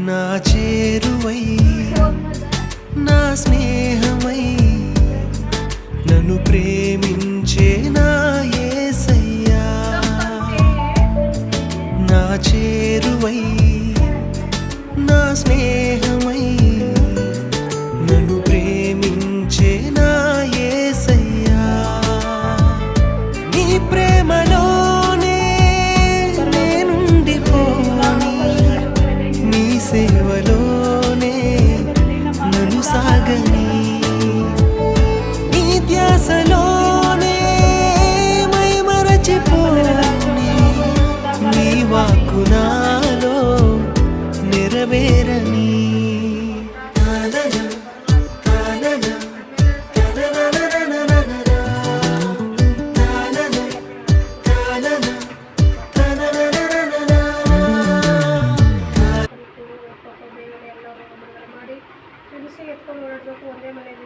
నా చేరువై నా స్నేహమై నన్ను ప్రేమించే నా యేసయ్యా నా చేరువై నా స్నేహమై నన్ను ప్రేమించే నా యేసయ్యా నీ ప్రేమలోనే నేనుండిపోని నీ సేవలోనే నన్ను సాగని నీ ధ్యాసలోనే మై మరచిపోని నీ వాక్కు నాలో నెరవేరని ತಿಳಿಸಿ ಎತ್ಕೊಂಡು ನೋಡೋದು ಒಂದೇ ಮನೆಯಲ್ಲಿ